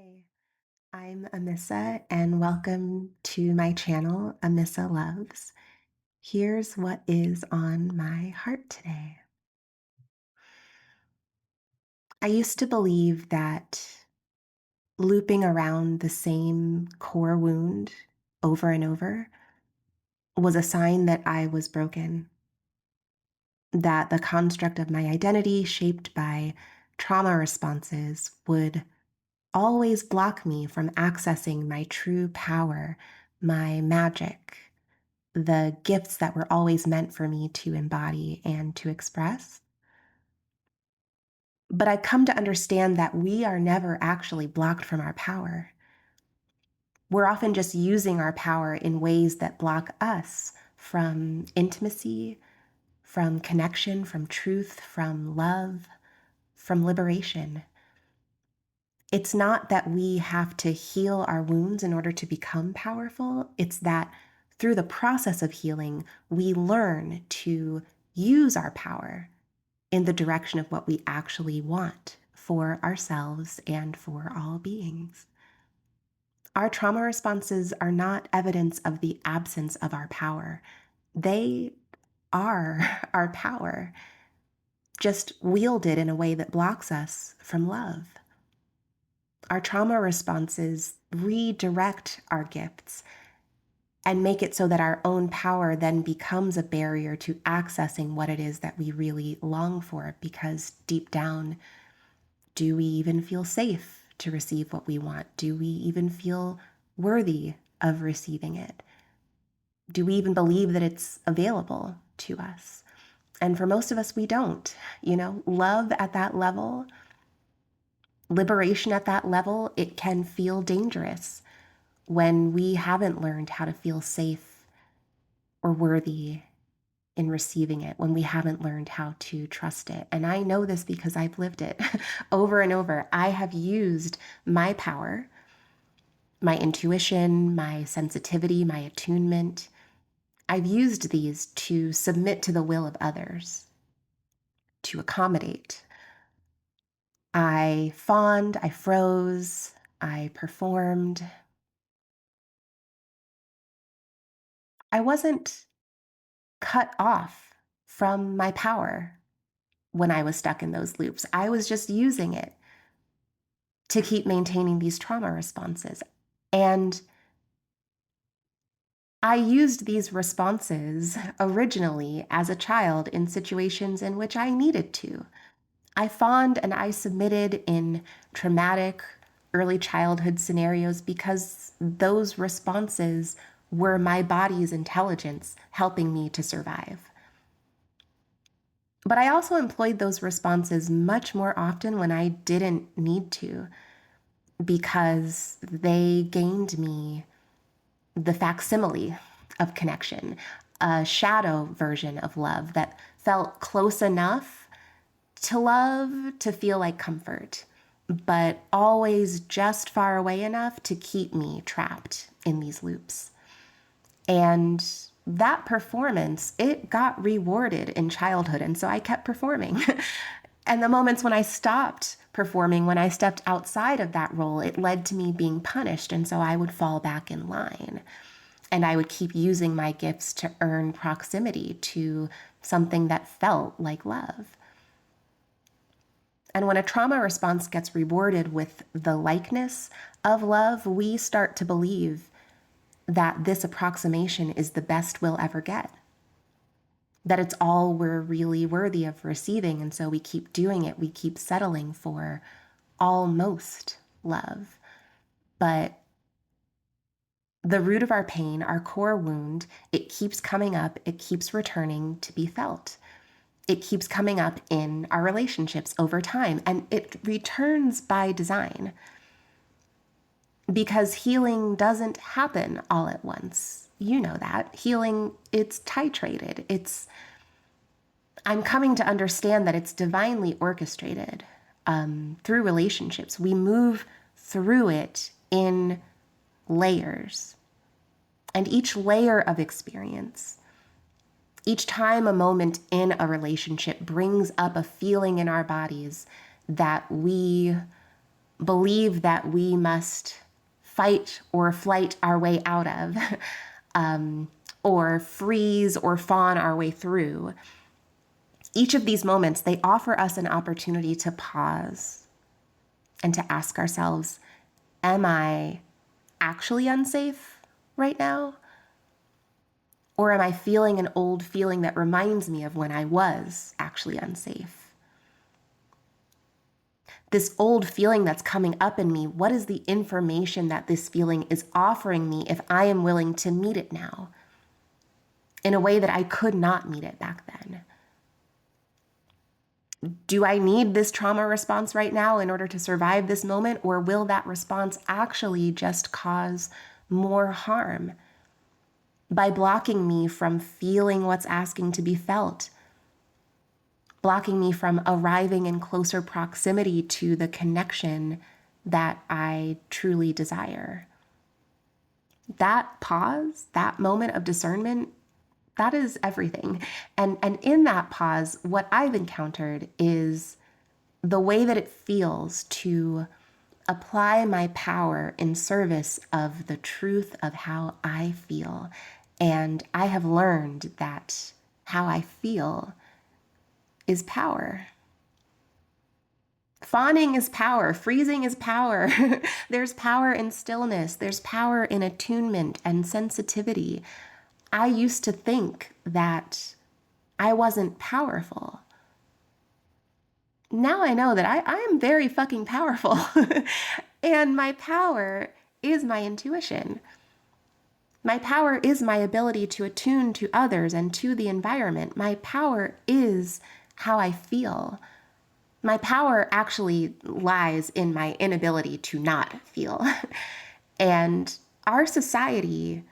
Hi, I'm Amissa, and welcome to my channel, Amissa Loves. Here's what is on my heart today. I used to believe that looping around the same core wound over and over was a sign that I was broken, that the construct of my identity, shaped by trauma responses, would always block me from accessing my true power, my magic, the gifts that were always meant for me to embody and to express. But I've come to understand that we are never actually blocked from our power. We're often just using our power in ways that block us from intimacy, from connection, from truth, from love, from liberation. It's not that we have to heal our wounds in order to become powerful. It's that through the process of healing, we learn to use our power in the direction of what we actually want for ourselves and for all beings. Our trauma responses are not evidence of the absence of our power. They are our power, just wielded in a way that blocks us from love. Our trauma responses redirect our gifts and make it so that our own power then becomes a barrier to accessing what it is that we really long for, because deep down, do we even feel safe to receive what we want? Do we even feel worthy of receiving it? Do we even believe that it's available to us? And for most of us, we don't. Love at that level, liberation at that level, it can feel dangerous when we haven't learned how to feel safe or worthy in receiving it, when we haven't learned how to trust it. And I know this because I've lived it over and over. I have used my power, my intuition, my sensitivity, my attunement. I've used these to submit to the will of others, to accommodate. I fawned, I froze, I performed. I wasn't cut off from my power when I was stuck in those loops. I was just using it to keep maintaining these trauma responses. And I used these responses originally as a child in situations in which I needed to. I fawned and I submitted in traumatic early childhood scenarios because those responses were my body's intelligence helping me to survive. But I also employed those responses much more often when I didn't need to, because they gained me the facsimile of connection, a shadow version of love that felt close enough to love to feel like comfort, but always just far away enough to keep me trapped in these loops. And that performance, it got rewarded in childhood. And so I kept performing. And the moments when I stopped performing, when I stepped outside of that role, it led to me being punished. And so I would fall back in line. And I would keep using my gifts to earn proximity to something that felt like love. And when a trauma response gets rewarded with the likeness of love, we start to believe that this approximation is the best we'll ever get, that it's all we're really worthy of receiving. And so we keep doing it. We keep settling for almost love. But the root of our pain, our core wound, it keeps coming up. It keeps returning to be felt. It keeps coming up in our relationships over time, and it returns by design, because healing doesn't happen all at once. You know that. Healing, it's titrated. I'm coming to understand that it's divinely orchestrated through relationships. We move through it in layers. And each layer of experience, each time a moment in a relationship brings up a feeling in our bodies that we believe that we must fight or flight our way out of, or freeze or fawn our way through. Each of these moments, they offer us an opportunity to pause and to ask ourselves, am I actually unsafe right now? Or am I feeling an old feeling that reminds me of when I was actually unsafe? This old feeling that's coming up in me, what is the information that this feeling is offering me if I am willing to meet it now in a way that I could not meet it back then? Do I need this trauma response right now in order to survive this moment, or will that response actually just cause more harm by blocking me from feeling what's asking to be felt, blocking me from arriving in closer proximity to the connection that I truly desire? That pause, that moment of discernment, that is everything. And in that pause, what I've encountered is the way that it feels to apply my power in service of the truth of how I feel. And I have learned that how I feel is power. Fawning is power. Freezing is power. There's power in stillness. There's power in attunement and sensitivity. I used to think that I wasn't powerful. Now I know that I am very fucking powerful. And my power is my intuition. My power is my ability to attune to others and to the environment. My power is how I feel. My power actually lies in my inability to not feel. And our society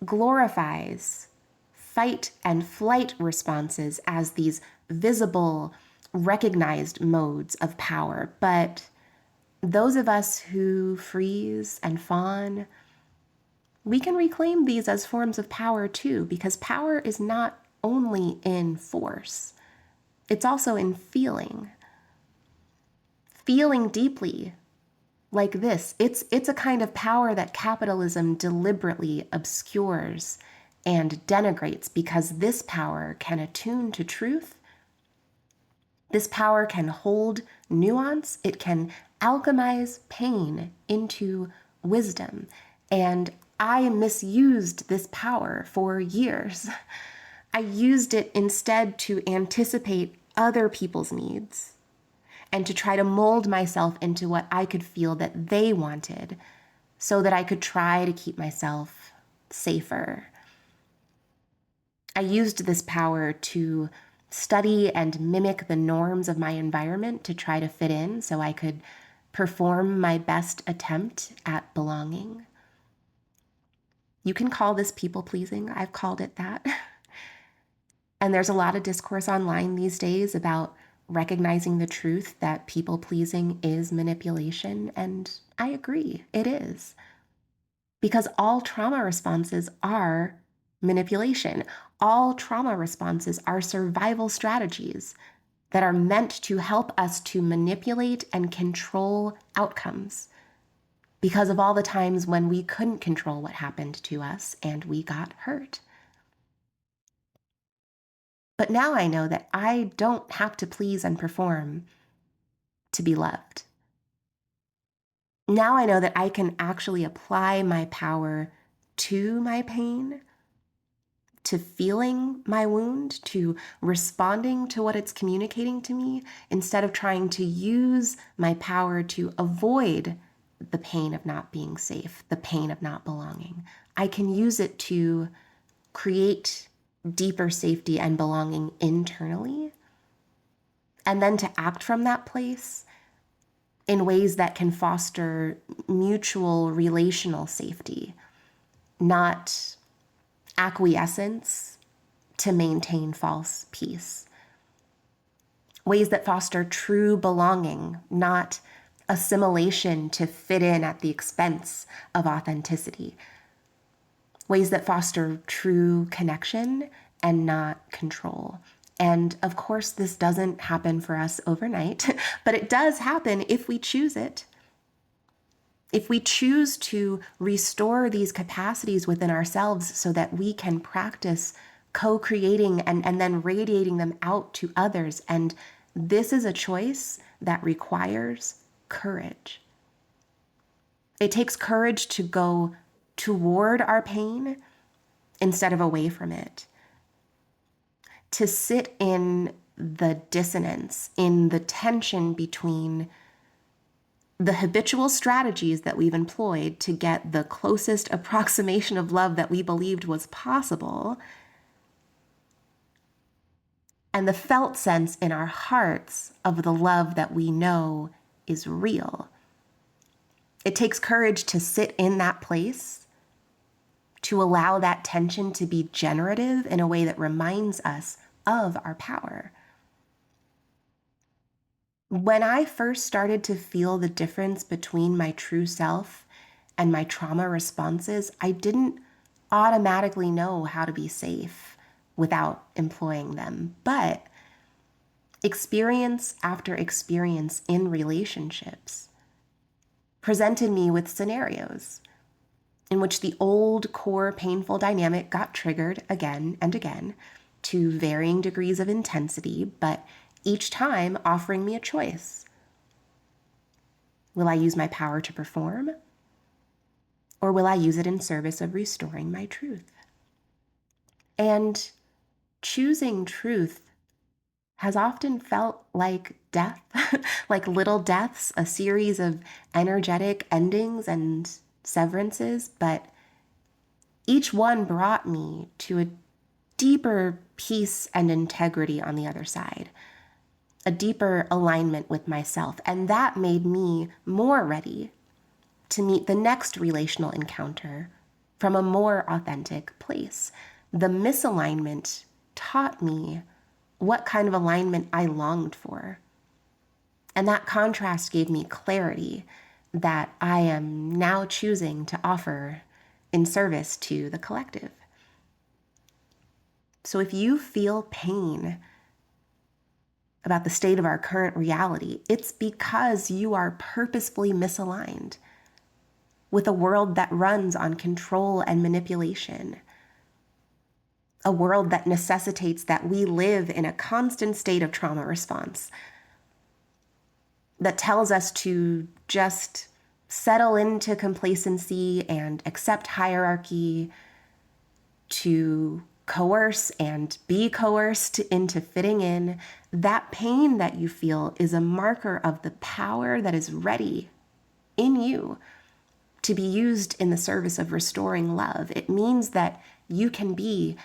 glorifies fight and flight responses as these visible, recognized modes of power. But those of us who freeze and fawn, we can reclaim these as forms of power too, because power is not only in force, it's also in feeling. Feeling deeply like this, it's a kind of power that capitalism deliberately obscures and denigrates, because this power can attune to truth. This power can hold nuance. It can alchemize pain into wisdom. And I misused this power for years. I used it instead to anticipate other people's needs and to try to mold myself into what I could feel that they wanted so that I could try to keep myself safer. I used this power to study and mimic the norms of my environment to try to fit in so I could perform my best attempt at belonging. You can call this people pleasing. I've called it that. And there's a lot of discourse online these days about recognizing the truth that people pleasing is manipulation. And I agree, it is. Because all trauma responses are manipulation. All trauma responses are survival strategies that are meant to help us to manipulate and control outcomes because of all the times when we couldn't control what happened to us and we got hurt. But now I know that I don't have to please and perform to be loved. Now I know that I can actually apply my power to my pain, to feeling my wound, to responding to what it's communicating to me, instead of trying to use my power to avoid the pain of not being safe, the pain of not belonging. I can use it to create deeper safety and belonging internally, and then to act from that place in ways that can foster mutual relational safety, not acquiescence to maintain false peace. Ways that foster true belonging, not assimilation to fit in at the expense of authenticity. Ways that foster true connection and not control. And of course, this doesn't happen for us overnight, but it does happen if we choose it. If we choose to restore these capacities within ourselves so that we can practice co-creating and then radiating them out to others, and this is a choice that requires courage. It takes courage to go toward our pain instead of away from it, to sit in the dissonance, in the tension between the habitual strategies that we've employed to get the closest approximation of love that we believed was possible, and the felt sense in our hearts of the love that we know is real. It takes courage to sit in that place, to allow that tension to be generative in a way that reminds us of our power. When I first started to feel the difference between my true self and my trauma responses, I didn't automatically know how to be safe without employing them. But experience after experience in relationships presented me with scenarios in which the old core painful dynamic got triggered again and again to varying degrees of intensity, but each time offering me a choice. Will I use my power to perform, or will I use it in service of restoring my truth? And choosing truth has often felt like death, like little deaths, a series of energetic endings and severances, but each one brought me to a deeper peace and integrity on the other side, a deeper alignment with myself. And that made me more ready to meet the next relational encounter from a more authentic place. The misalignment taught me what kind of alignment I longed for. And that contrast gave me clarity that I am now choosing to offer in service to the collective. So if you feel pain about the state of our current reality, it's because you are purposefully misaligned with a world that runs on control and manipulation, a world that necessitates that we live in a constant state of trauma response, that tells us to just settle into complacency and accept hierarchy, to coerce and be coerced into fitting in. That pain that you feel is a marker of the power that is ready in you to be used in the service of restoring love. It means that you can be,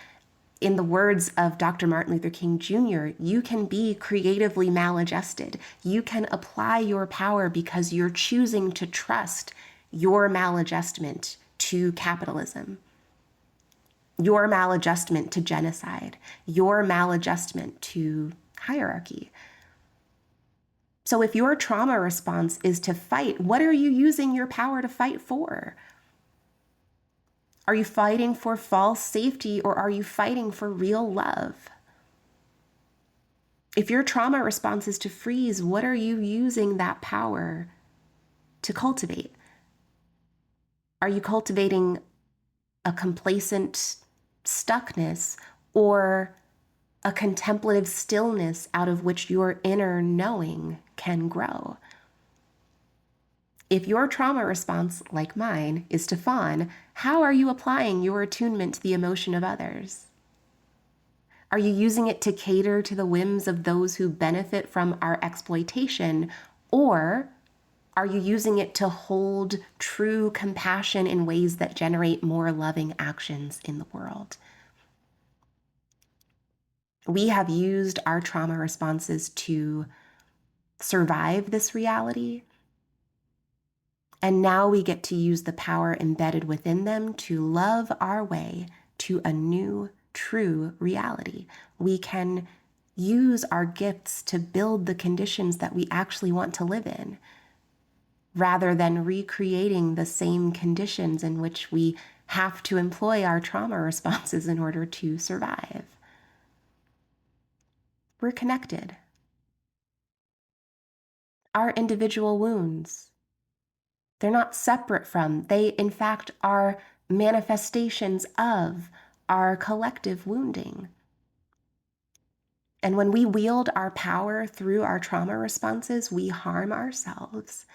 in the words of Dr. Martin Luther King Jr., you can be creatively maladjusted. You can apply your power because you're choosing to trust your maladjustment to capitalism, your maladjustment to genocide, your maladjustment to hierarchy. So if your trauma response is to fight, what are you using your power to fight for? Are you fighting for false safety, or are you fighting for real love? If your trauma response is to freeze, what are you using that power to cultivate? Are you cultivating a complacent stuckness or a contemplative stillness out of which your inner knowing can grow? If your trauma response, like mine, is to fawn, how are you applying your attunement to the emotion of others? Are you using it to cater to the whims of those who benefit from our exploitation, or are you using it to hold true compassion in ways that generate more loving actions in the world? We have used our trauma responses to survive this reality, and now we get to use the power embedded within them to love our way to a new, true reality. We can use our gifts to build the conditions that we actually want to live in, rather than recreating the same conditions in which we have to employ our trauma responses in order to survive. We're connected. Our individual wounds, They're not separate from, they in fact are manifestations of our collective wounding. And when we wield our power through our trauma responses, we harm ourselves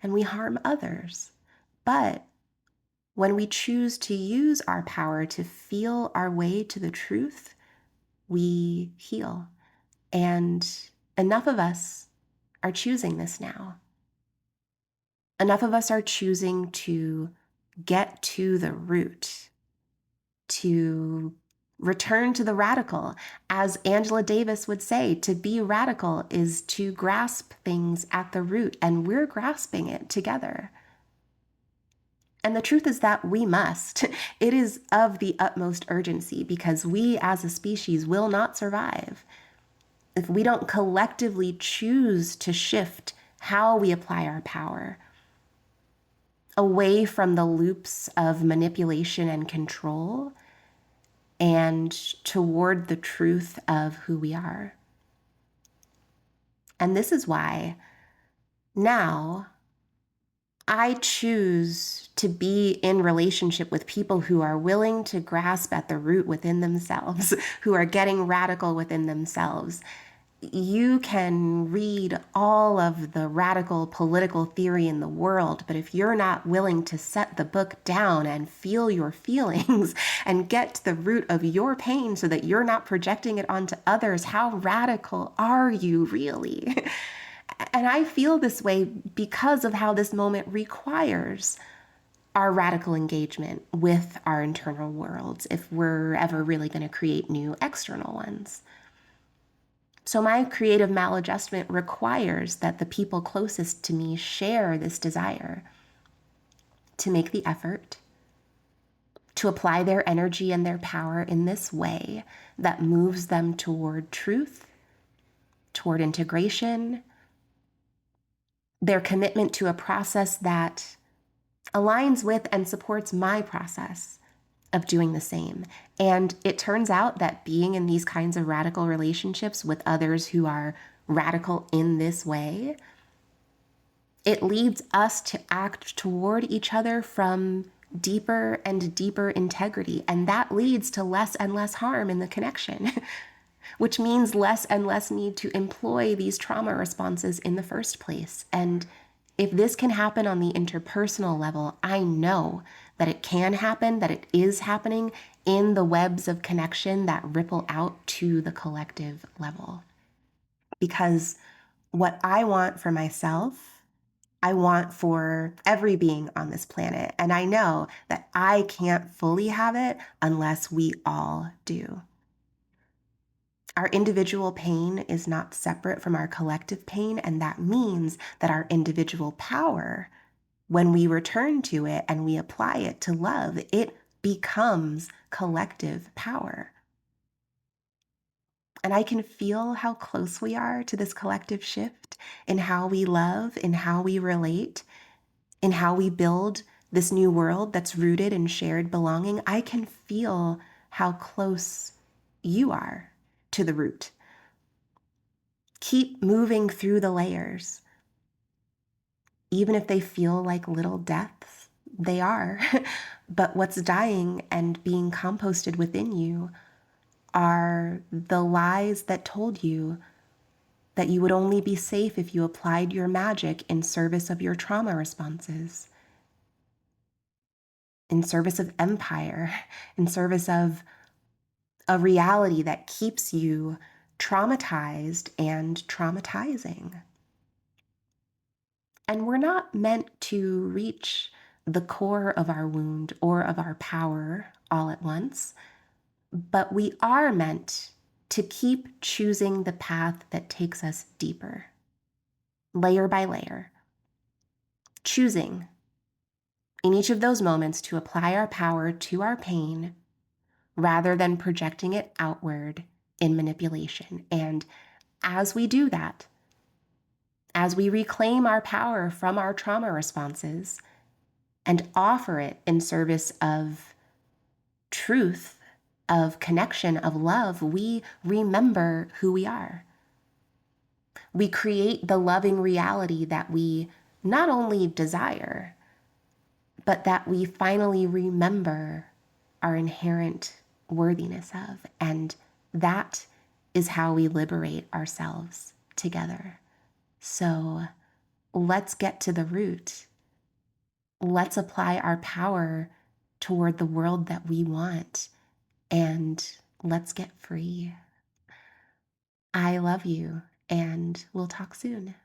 and we harm others. But when we choose to use our power to feel our way to the truth, we heal. And enough of us are choosing this now. Enough of us are choosing to get to the root, to return to the radical. As Angela Davis would say, to be radical is to grasp things at the root, and we're grasping it together. And the truth is that we must. It is of the utmost urgency because we as a species will not survive if we don't collectively choose to shift how we apply our power away from the loops of manipulation and control and toward the truth of who we are. And this is why now I choose to be in relationship with people who are willing to grasp at the root within themselves, who are getting radical within themselves. You can read all of the radical political theory in the world, but if you're not willing to set the book down and feel your feelings and get to the root of your pain so that you're not projecting it onto others, how radical are you really? And I feel this way because of how this moment requires our radical engagement with our internal worlds if we're ever really going to create new external ones. So my creative maladjustment requires that the people closest to me share this desire to make the effort, to apply their energy and their power in this way that moves them toward truth, toward integration, their commitment to a process that aligns with and supports my process of doing the same. And it turns out that being in these kinds of radical relationships with others who are radical in this way, it leads us to act toward each other from deeper and deeper integrity. And that leads to less and less harm in the connection, which means less and less need to employ these trauma responses in the first place. And if this can happen on the interpersonal level, I know that it can happen, that it is happening in the webs of connection that ripple out to the collective level. Because what I want for myself, I want for every being on this planet. And I know that I can't fully have it unless we all do. Our individual pain is not separate from our collective pain, and that means that our individual power, when we return to it and we apply it to love, it becomes collective power. And I can feel how close we are to this collective shift in how we love, in how we relate, in how we build this new world that's rooted in shared belonging. I can feel how close you are to the root. Keep moving through the layers. Even if they feel like little deaths, they are. But what's dying and being composted within you are the lies that told you that you would only be safe if you applied your magic in service of your trauma responses, in service of empire, in service of a reality that keeps you traumatized and traumatizing. And we're not meant to reach the core of our wound or of our power all at once, but we are meant to keep choosing the path that takes us deeper, layer by layer, choosing in each of those moments to apply our power to our pain rather than projecting it outward in manipulation. And as we do that, as we reclaim our power from our trauma responses and offer it in service of truth, of connection, of love, we remember who we are. We create the loving reality that we not only desire, but that we finally remember our inherent worthiness of. And that is how we liberate ourselves together. So let's get to the root. Let's apply our power toward the world that we want, and let's get free. I love you, and we'll talk soon.